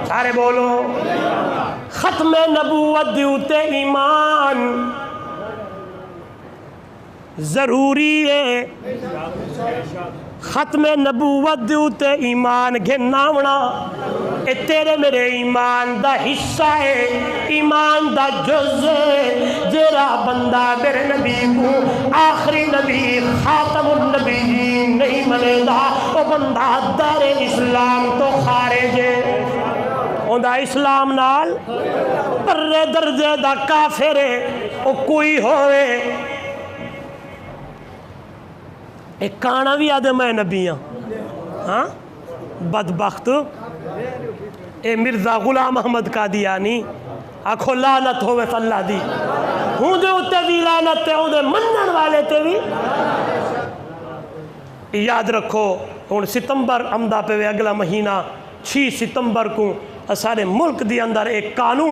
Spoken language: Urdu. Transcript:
سارے بولو ختم نبوت دیوتے ایمان ضروری ہے ختم نبوت دیوتے ایمان گھناونا اے تیرے میرے ایمان دا حصہ ہے ایمان دا جز ہے جیرا بندہ میرے نبی کو آخری نبی خاتم النبیین نہیں منے دا وہ بندہ دار اسلام تو خارج ہے اندہ اسلام نال پر درجے دا کافر ہے وہ کوئی ہوئے ایک کانا بھی آدھے میں نبی ہاں بدبخت اے مرزا غلام احمد قادیانی آکھو لعنت ہوئے فاللہ دی ہوں دے اتے بھی لعنت تے ہوں دے منن والے تے بھی یاد رکھو ہوں ستمبر امدہ پہ اگلا مہینہ 6 ستمبر کو سارے ملک دی اندر ایک قانون